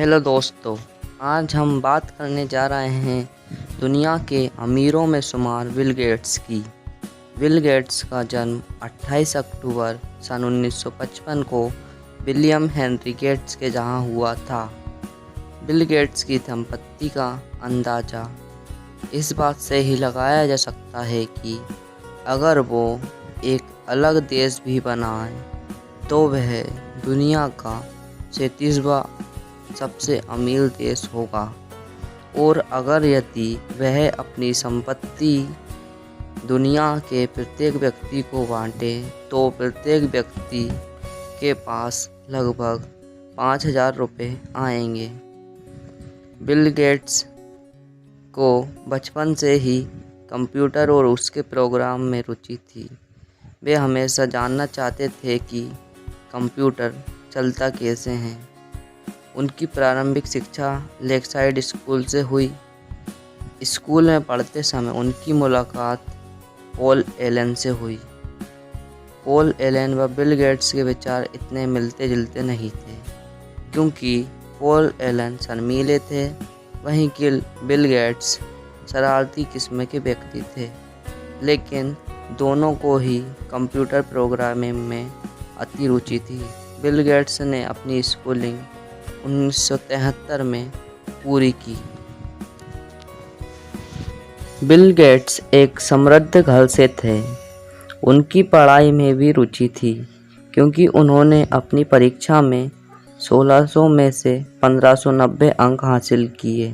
Hello दोस्तों, आज हम बात करने जा रहे हैं दुनिया के अमीरों में शुमार बिल गेट्स की। बिल गेट्स का जन्म 28 अक्टूबर सन 1955 को विलियम हेनरी गेट्स के जहां हुआ था। बिल गेट्स की संपत्ति का अंदाज़ा इस बात से ही लगाया जा सकता है कि अगर वो एक अलग देश भी बनाए तो वह दुनिया का 37वां सबसे अमीर देश होगा, और अगर यदि वह अपनी संपत्ति दुनिया के प्रत्येक व्यक्ति को बांटे तो प्रत्येक व्यक्ति के पास लगभग 5,000 रुपये आएंगे। बिल गेट्स को बचपन से ही कंप्यूटर और उसके प्रोग्राम में रुचि थी। वे हमेशा जानना चाहते थे कि कंप्यूटर चलता कैसे हैं। उनकी प्रारंभिक शिक्षा लेकसाइड स्कूल से हुई। स्कूल में पढ़ते समय उनकी मुलाकात पॉल एलन से हुई। पॉल एलन व बिल गेट्स के विचार इतने मिलते जुलते नहीं थे, क्योंकि पॉल एलन शर्मीले थे, वहीं कि बिल गेट्स शरारती किस्म के व्यक्ति थे। लेकिन दोनों को ही कंप्यूटर प्रोग्रामिंग में अति रुचि थी। बिल गेट्स ने अपनी स्कूलिंग 1973 में पूरी की। बिल गेट्स एक समृद्ध घर से थे। उनकी पढ़ाई में भी रुचि थी, क्योंकि उन्होंने अपनी परीक्षा में 1600 में से 1590 अंक हासिल किए।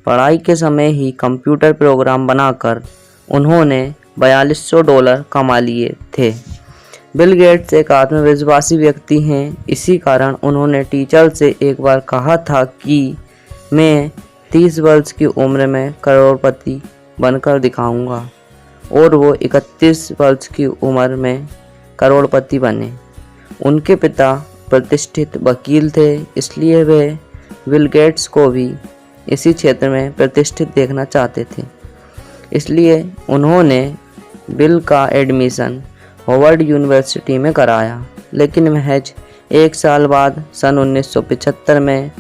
पढ़ाई के समय ही कंप्यूटर प्रोग्राम बनाकर उन्होंने $4200 कमा लिए थे। बिल गेट्स एक आत्मविश्वासी व्यक्ति हैं, इसी कारण उन्होंने टीचर से एक बार कहा था कि मैं 30 वर्ष की उम्र में करोड़पति बनकर दिखाऊंगा, और वो 31 वर्ष की उम्र में करोड़पति बने। उनके पिता प्रतिष्ठित वकील थे, इसलिए वे बिल गेट्स को भी इसी क्षेत्र में प्रतिष्ठित देखना चाहते थे। इसलिए उन्होंने बिल का एडमिशन हार्वर्ड यूनिवर्सिटी में कराया। लेकिन महज एक साल बाद सन 1975 में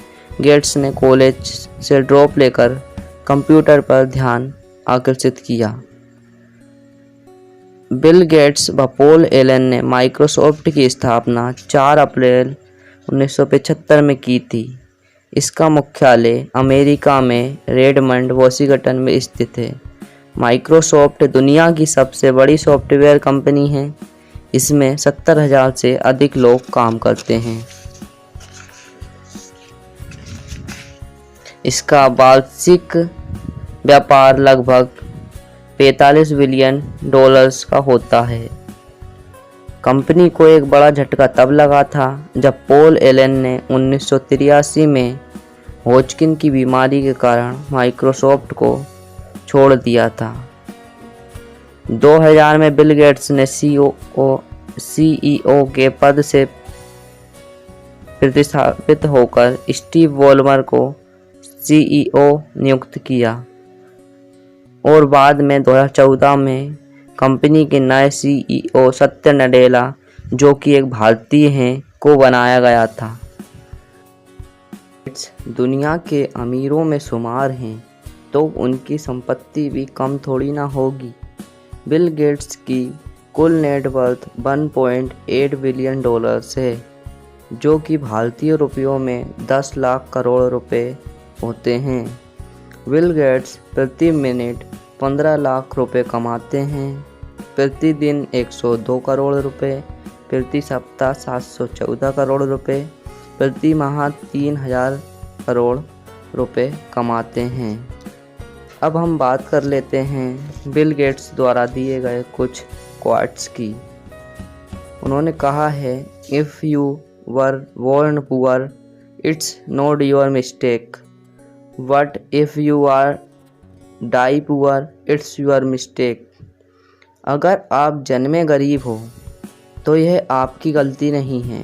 गेट्स ने कॉलेज से ड्रॉप लेकर कंप्यूटर पर ध्यान आकर्षित किया। बिल गेट्स व पॉल एलन ने माइक्रोसॉफ्ट की स्थापना 4 अप्रैल 1975 में की थी। इसका मुख्यालय अमेरिका में रेडमंड, वॉशिंगटन में स्थित है। माइक्रोसॉफ्ट दुनिया की सबसे बड़ी सॉफ्टवेयर कंपनी है। इसमें 70,000 से अधिक लोग काम करते हैं। इसका वार्षिक व्यापार लगभग $45 बिलियन का होता है। कंपनी को एक बड़ा झटका तब लगा था जब पॉल एलन ने 1983 में होजकिन की बीमारी के कारण माइक्रोसॉफ्ट को छोड़ दिया था। 2000 में बिल गेट्स ने सीईओ के पद से प्रतिस्थापित होकर स्टीव वॉलमर को सीईओ नियुक्त किया, और बाद में 2014 में कंपनी के नए सीईओ सत्य नडेला, जो कि एक भारतीय हैं, को बनाया गया था। दुनिया के अमीरों में शुमार हैं, तो उनकी संपत्ति भी कम थोड़ी ना होगी। बिल गेट्स की कुल नेटवर्थ $1.8 बिलियन है, जो कि भारतीय रुपयों में 10 लाख करोड़ रुपए होते हैं। बिल गेट्स प्रति मिनट 15 लाख रुपए कमाते हैं, प्रतिदिन 102 करोड़ रुपए, प्रति सप्ताह 714 करोड़ रुपए, प्रति माह 3000 करोड़ रुपए कमाते हैं। अब हम बात कर लेते हैं बिल गेट्स द्वारा दिए गए कुछ क्वाट्स की। उन्होंने कहा है, if you were born poor it's not your mistake, but if you are die poor it's your mistake. अगर आप जन्मे गरीब हो तो यह आपकी गलती नहीं है,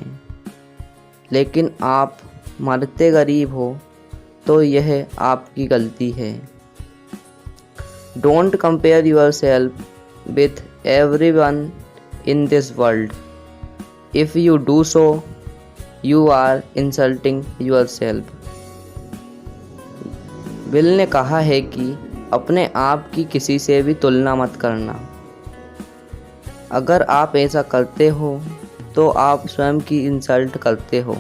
लेकिन आप मरते गरीब हो तो यह आपकी गलती है। Don't compare yourself with everyone in this world. If you do so, you are insulting yourself. Bill ने कहा है कि अपने आप की किसी से भी तुलना मत करना। अगर आप ऐसा करते हो तो आप स्वयं की इंसल्ट करते हो।